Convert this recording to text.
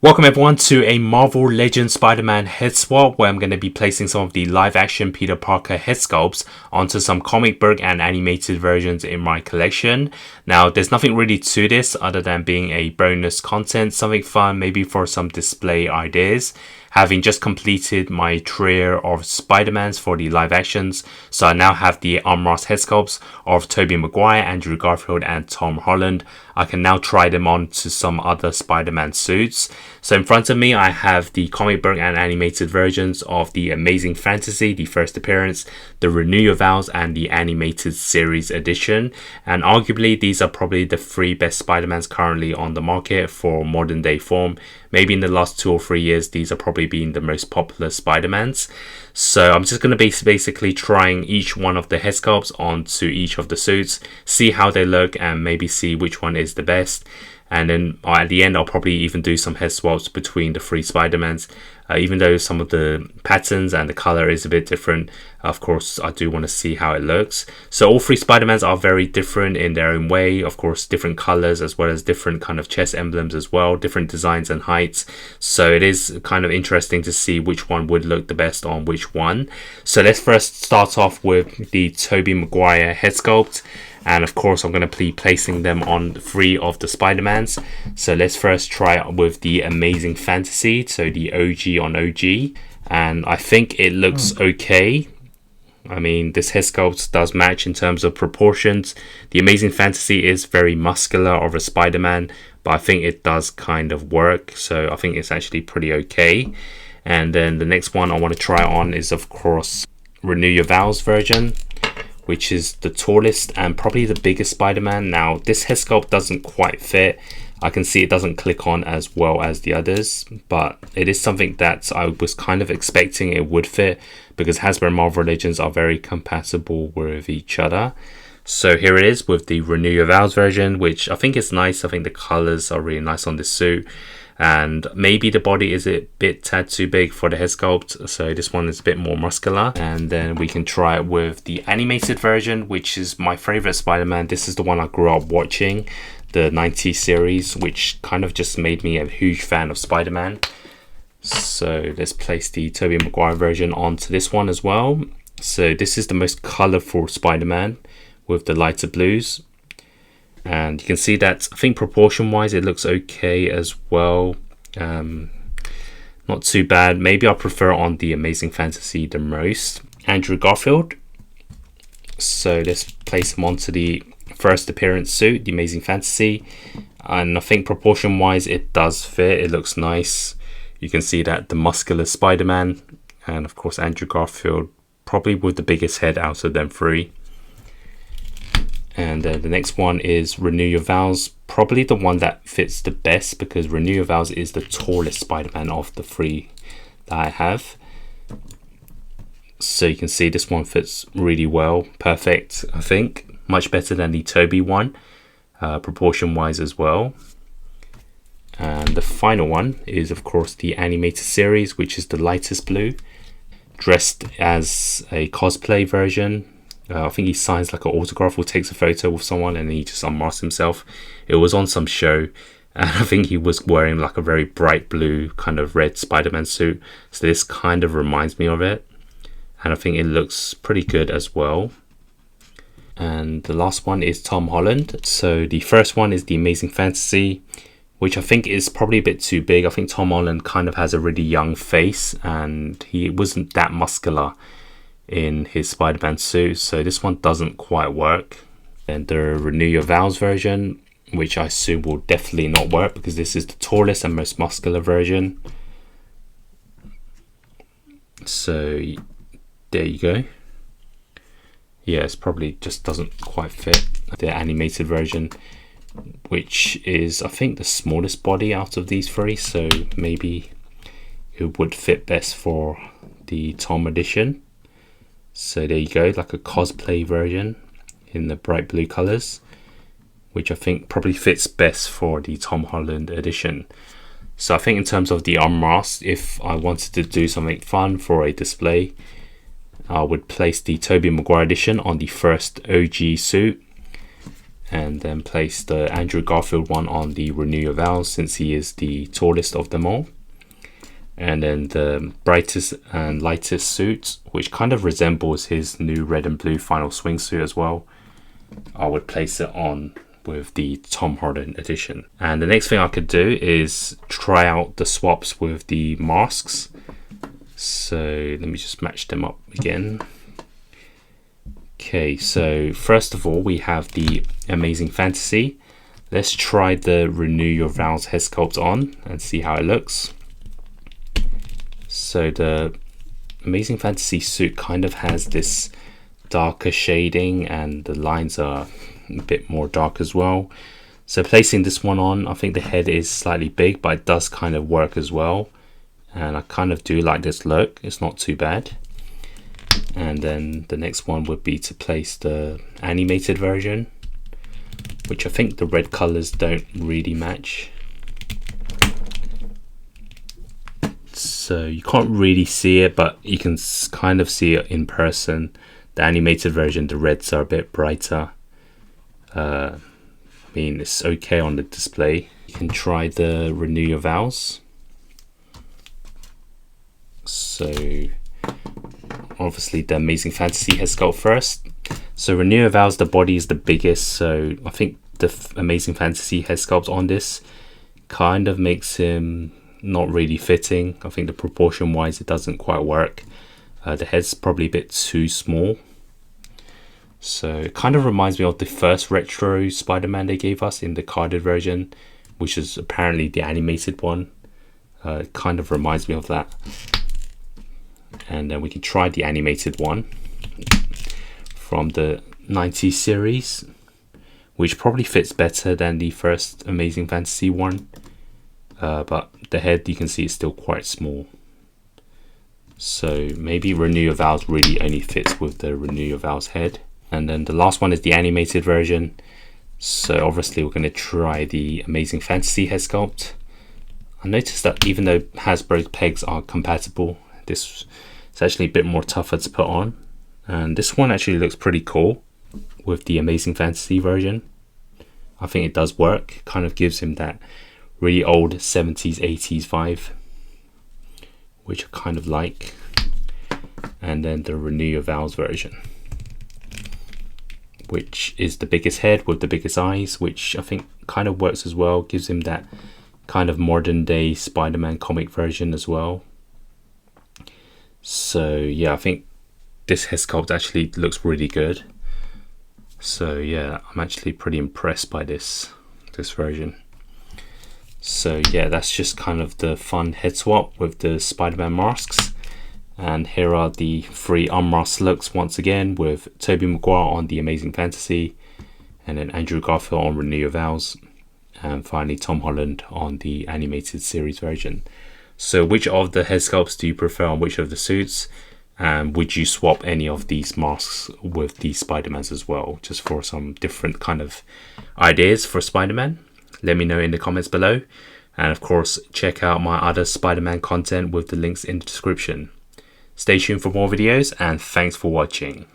Welcome everyone to a Marvel Legends Spider-Man head swap where I'm going to be placing some of the live action Peter Parker head sculpts onto some comic book and animated versions in my collection. Now there's nothing really to this other than being a bonus content, something fun maybe for some display ideas. Having just completed my trio of Spider-Mans for the live actions, so I now have the unmasked head sculpts of Toby Maguire, Andrew Garfield and Tom Holland. I can now try them on to some other Spider-Man suits. So in front of me I have the comic book and animated versions of the Amazing Fantasy, the first appearance, the Renew Your Vows and the animated series edition. And arguably these are probably the three best Spider-Mans currently on the market for modern day form. Maybe in the last 2 or 3 years these are probably been the most popular Spider-Mans. So I'm just going to be basically trying each one of the head sculpts onto each of the suits, see how they look and maybe see which one is the best. And then at the end I'll probably even do some head swaps between the three Spider-Mans. Even though some of the patterns and the color is a bit different, of course I do want to see how it looks. So all three Spider-Mans are very different in their own way. Of course different colors as well as different kind of chest emblems as well, different designs and heights. So it is kind of interesting to see which one would look the best on which one. So let's first start off with the Toby Maguire head sculpt. And of course I'm going to be placing them on 3 of the Spider-Mans. So let's first try with the Amazing Fantasy, so the OG on OG. And I think it looks okay. I mean, this head sculpt does match in terms of proportions. The Amazing Fantasy is very muscular of a Spider-Man, but I think it does kind of work. So I think it's actually pretty okay. And then the next one I want to try on is of course Renew Your Vows version, which is the tallest and probably the biggest Spider-Man. Now this head sculpt doesn't quite fit. I can see it doesn't click on as well as the others, but it is something that I was kind of expecting it would fit because Hasbro and Marvel Legends are very compatible with each other. So here it is with the Renew Your Vows version, which I think is nice. I think the colors are really nice on this suit. And maybe the body is a tad too big for the head sculpt, so this one is a bit more muscular. And then we can try it with the animated version, which is my favorite Spider-Man. This is the one I grew up watching, the 90s series, which kind of just made me a huge fan of Spider-Man. So let's place the Toby Maguire version onto this one as well. So this is the most colorful Spider-Man with the lighter blues. And you can see that I think proportion wise it looks okay as well. Not too bad. Maybe I prefer on the Amazing Fantasy the most. Andrew Garfield. So let's place him onto the first appearance suit, the Amazing Fantasy. And I think proportion wise it does fit. It looks nice. You can see that the muscular Spider-Man. And of course Andrew Garfield probably with the biggest head out of them 3. And the next one is Renew Your Vows, probably the one that fits the best because Renew Your Vows is the tallest Spider-Man of the 3 that I have. So you can see this one fits really well, perfect I think, much better than the Toby one, proportion wise as well. And the final one is of course the animated series, which is the lightest blue, dressed as a cosplay version. I think he signs like an autograph or takes a photo with someone and he just unmasks himself. It was on some show and I think he was wearing like a very bright blue kind of red Spider-Man suit. So this kind of reminds me of it. And I think it looks pretty good as well. And the last one is Tom Holland. So the first one is the Amazing Fantasy, which I think is probably a bit too big. I think Tom Holland kind of has a really young face and he wasn't that muscular in his Spider-Man suit, so this one doesn't quite work. And the Renew Your Vows version, which I assume will definitely not work because this is the tallest and most muscular version. So there you go. Yeah, it's probably just doesn't quite fit. The animated version, which is I think the smallest body out of these 3, so maybe it would fit best for the Tom edition. So there you go, like a cosplay version in the bright blue colors, which I think probably fits best for the Tom Holland edition. So I think in terms of the unmasked, if I wanted to do something fun for a display, I would place the Toby Maguire edition on the first OG suit. and then place the Andrew Garfield one on the Renew Your Vows, since he is the tallest of them all. And then the brightest and lightest suit, which kind of resembles his new red and blue final swing suit as well, I would place it on with the Tom Holland edition. And the next thing I could do is try out the swaps with the masks. So let me just match them up again. Okay, so first of all, we have the Amazing Fantasy. Let's try the Renew Your Vows head sculpt on and see how it looks. So the Amazing Fantasy suit kind of has this darker shading, and the lines are a bit more dark as well. So placing this one on, I think the head is slightly big, but it does kind of work as well. And I kind of do like this look. It's not too bad. And then the next one would be to place the animated version, which I think the red colors don't really match. So you can't really see it, but you can kind of see it in person. The animated version, the reds are a bit brighter. I mean, it's okay on the display. You can try the Renew Your Vows. So obviously the Amazing Fantasy head sculpt first. So Renew Your Vows, the body is the biggest, so I think the Amazing Fantasy head sculpt on this kind of makes him not really fitting. I think the proportion wise it doesn't quite work. The head's probably a bit too small. So it kind of reminds me of the first retro Spider-Man they gave us in the carded version, which is apparently the animated one. It kind of reminds me of that. And then we can try the animated one from the 90s series, which probably fits better than the first Amazing Fantasy one. But the head, you can see, is still quite small. So maybe Renew Your Vows really only fits with the Renew Your Vows head. And then the last one is the animated version. So obviously we're going to try the Amazing Fantasy head sculpt. I noticed that even though Hasbro's pegs are compatible, this is actually a bit more tougher to put on. And this one actually looks pretty cool with the Amazing Fantasy version. I think it does work. It kind of gives him that really old 70s, 80s vibe, which I kind of like. And then the Renew Your Vows version, which is the biggest head with the biggest eyes, which I think kind of works as well. Gives him that kind of modern day Spider-Man comic version as well. So yeah, I think this head sculpt actually looks really good. So yeah, I'm actually pretty impressed by this version. So yeah, that's just kind of the fun head swap with the Spider-Man masks. And here are the 3 unmasked looks once again, with Toby Maguire on the Amazing Fantasy, and then Andrew Garfield on Renew Your Vows, and finally Tom Holland on the animated series version. So which of the head sculpts do you prefer on which of the suits? And would you swap any of these masks with the Spider-Mans as well, just for some different kind of ideas for Spider-Man? Let me know in the comments below. And of course, check out my other Spider-Man content with the links in the description. Stay tuned for more videos, and thanks for watching.